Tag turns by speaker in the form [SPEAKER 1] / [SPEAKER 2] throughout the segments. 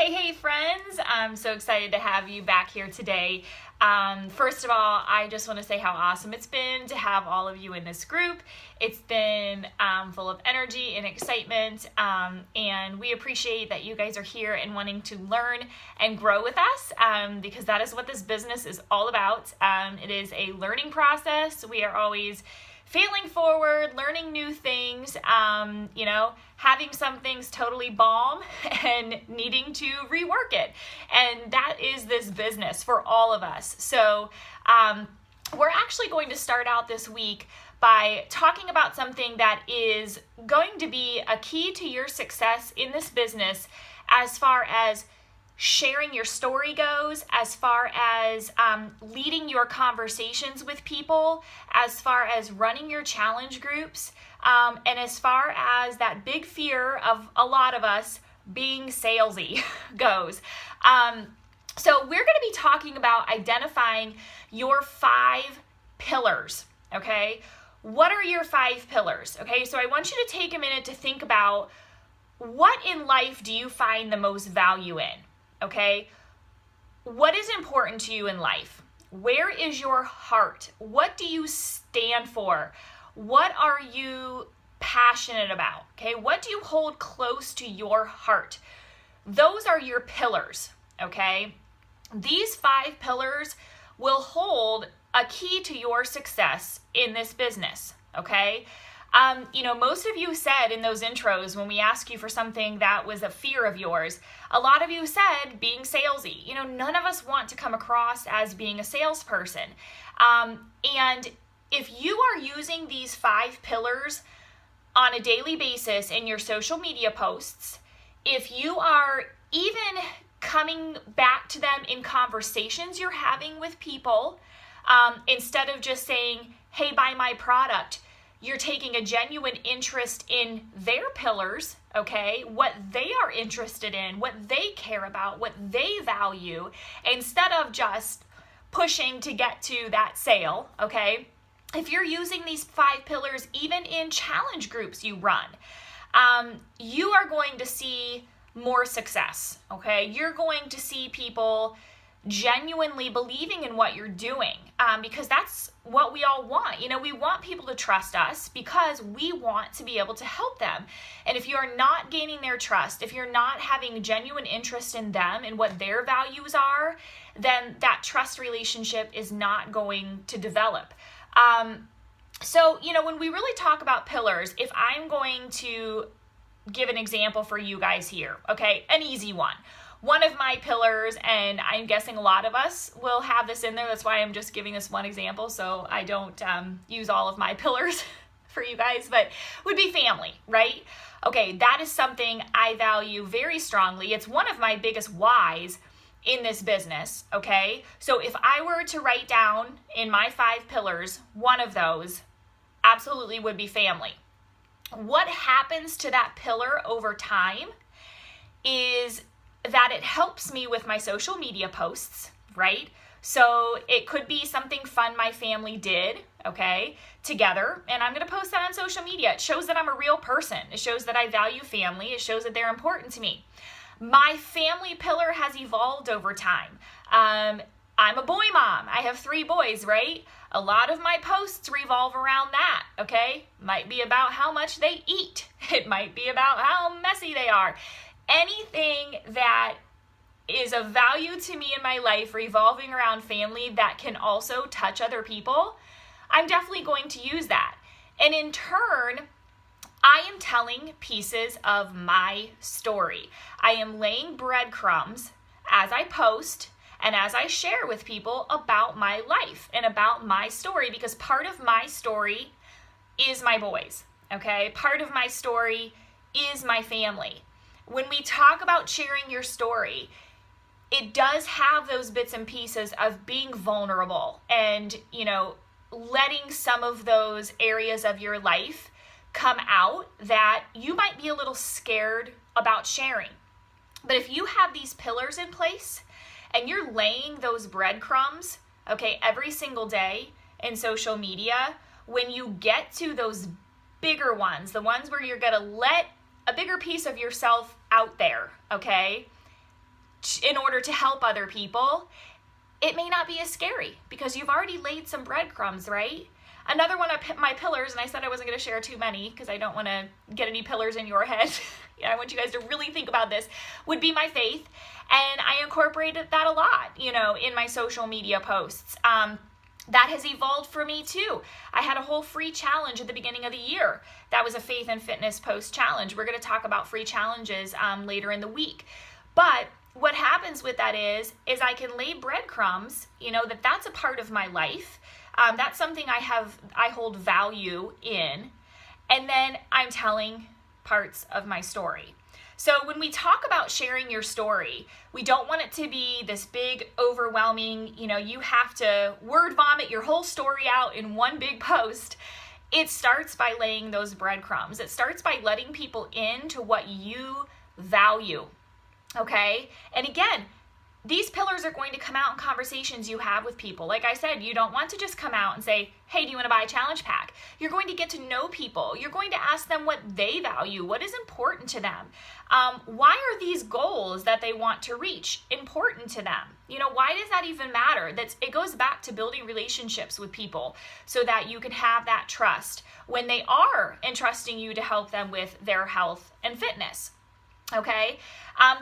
[SPEAKER 1] Hey, friends. I'm so excited to have you back here today. First of all, I just want to say how awesome it's been to have all of you in this group. It's been full of energy and excitement, and we appreciate that you guys are here and wanting to learn and grow with us, because that is what this business is all about. It is a learning process. We are always failing forward, learning new things, having some things totally bomb and needing to rework it. And that is this business for all of us. So we're actually going to start out this week by talking about something that is going to be a key to your success in this business as far as sharing your story goes, as far as leading your conversations with people, as far as running your challenge groups, and as far as that big fear of a lot of us being salesy goes. So we're going to be talking about identifying your 5 pillars, okay? What are your 5 pillars, okay? So I want you to take a minute to think about what in life do you find the most value in? Okay, what is important to you in life? Where is your heart? What do you stand for? What are you passionate about? Okay, what do you hold close to your heart? Those are your pillars, okay? These 5 pillars will hold a key to your success in this business, okay? Most of you said in those intros when we asked you for something that was a fear of yours, a lot of you said being salesy. None of us want to come across as being a salesperson. And if you are using these 5 pillars on a daily basis in your social media posts, if you are even coming back to them in conversations you're having with people, instead of just saying, hey, buy my product, you're taking a genuine interest in their pillars, okay? What they are interested in, what they care about, what they value, instead of just pushing to get to that sale, okay? If you're using these 5 pillars, even in challenge groups you run, you are going to see more success, okay? You're going to see people genuinely believing in what you're doing, because that's what we all want. We want people to trust us because we want to be able to help them. And if you are not gaining their trust, if you're not having genuine interest in them and what their values are, then that trust relationship is not going to develop. So when we really talk about pillars, if I'm going to give an example for you guys here, okay, an easy one. One of my pillars, and I'm guessing a lot of us will have this in there, that's why I'm just giving this one example so I don't use all of my pillars for you guys, but would be family, right? Okay, that is something I value very strongly. It's one of my biggest whys in this business, okay? So if I were to write down in my 5 pillars, one of those absolutely would be family. What happens to that pillar over time is that it helps me with my social media posts, right? So it could be something fun my family did, okay, together, and I'm going to post that on social media. It shows that I'm a real person. It shows that I value family. It shows that they're important to me. My family pillar has evolved over time. I'm a boy mom. I have 3 boys, right? A lot of my posts revolve around that, okay? Might be about how much they eat. It might be about how messy they are. Anything that is of value to me in my life revolving around family that can also touch other people, I'm definitely going to use that. And in turn, I am telling pieces of my story. I am laying breadcrumbs as I post and as I share with people about my life and about my story, because part of my story is my boys, okay? Part of my story is my family. When we talk about sharing your story, it does have those bits and pieces of being vulnerable and, letting some of those areas of your life come out that you might be a little scared about sharing. But if you have these pillars in place and you're laying those breadcrumbs, okay, every single day in social media, when you get to those bigger ones, the ones where you're going to let a bigger piece of yourself out there, okay, in order to help other people, it may not be as scary because you've already laid some breadcrumbs, right? Another one of my pillars, and I said I wasn't going to share too many because I don't want to get any pillars in your head. I want you guys to really think about this, would be my faith. And I incorporated that a lot, in my social media posts. That has evolved for me too. I had a whole free challenge at the beginning of the year. That was a faith and fitness post challenge. We're going to talk about free challenges later in the week. But what happens with that is I can lay breadcrumbs, that's a part of my life. That's something I hold value in. And then I'm telling parts of my story. So when we talk about sharing your story, we don't want it to be this big, overwhelming, you have to word vomit your whole story out in one big post. It starts by laying those breadcrumbs. It starts by letting people into what you value, okay? And again, these pillars are going to come out in conversations you have with people. Like I said, you don't want to just come out and say, hey, do you want to buy a challenge pack? You're going to get to know people. You're going to ask them what they value, what is important to them. Why are these goals that they want to reach important to them? Why does that even matter? It goes back to building relationships with people so that you can have that trust when they are entrusting you to help them with their health and fitness. Okay.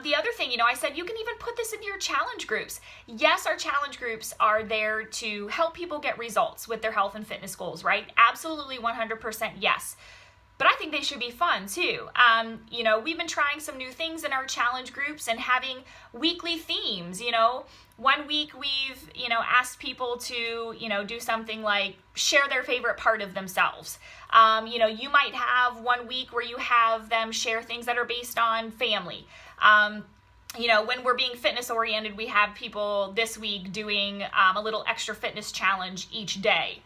[SPEAKER 1] The other thing, I said you can even put this into your challenge groups. Yes, our challenge groups are there to help people get results with their health and fitness goals, right? Absolutely 100% yes. But I think they should be fun too. We've been trying some new things in our challenge groups and having weekly themes. 1 week we've, asked people to, do something like share their favorite part of themselves. You might have 1 week where you have them share things that are based on family. When we're being fitness oriented, we have people this week doing a little extra fitness challenge each day.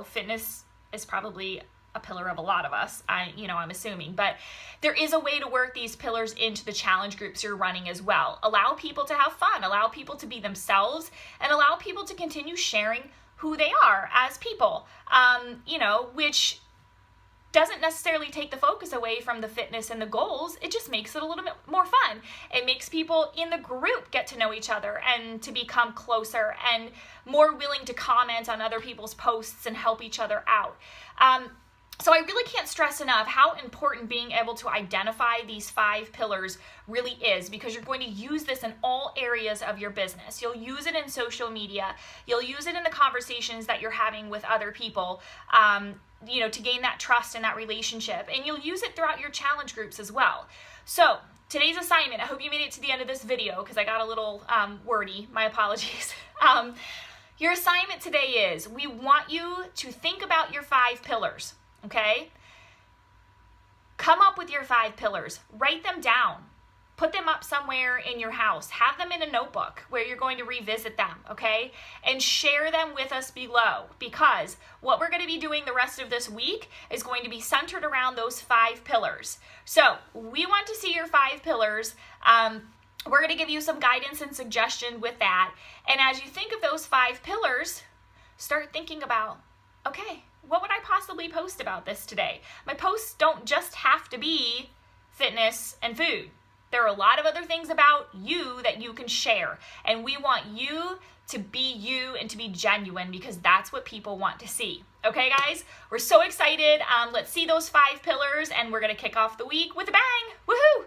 [SPEAKER 1] Fitness is probably a pillar of a lot of us, I'm assuming, but there is a way to work these pillars into the challenge groups you're running as well. Allow people to have fun, allow people to be themselves, and allow people to continue sharing who they are as people, which doesn't necessarily take the focus away from the fitness and the goals. It just makes it a little bit more fun. It makes people in the group get to know each other and to become closer and more willing to comment on other people's posts and help each other out. So I really can't stress enough how important being able to identify these 5 pillars really is, because you're going to use this in all areas of your business. You'll use it in social media. You'll use it in the conversations that you're having with other people, to gain that trust and that relationship. And you'll use it throughout your challenge groups as well. So today's assignment, I hope you made it to the end of this video because I got a little wordy. My apologies. Your assignment today is we want you to think about your 5 pillars. Okay? Come up with your 5 pillars. Write them down. Put them up somewhere in your house. Have them in a notebook where you're going to revisit them, okay? And share them with us below, because what we're going to be doing the rest of this week is going to be centered around those 5 pillars. So we want to see your 5 pillars. We're going to give you some guidance and suggestion with that. And as you think of those 5 pillars, start thinking about, okay, what would I possibly post about this today? My posts don't just have to be fitness and food. There are a lot of other things about you that you can share. And we want you to be you and to be genuine, because that's what people want to see. Okay, guys? We're so excited. Let's see those 5 pillars, and we're going to kick off the week with a bang. Woohoo!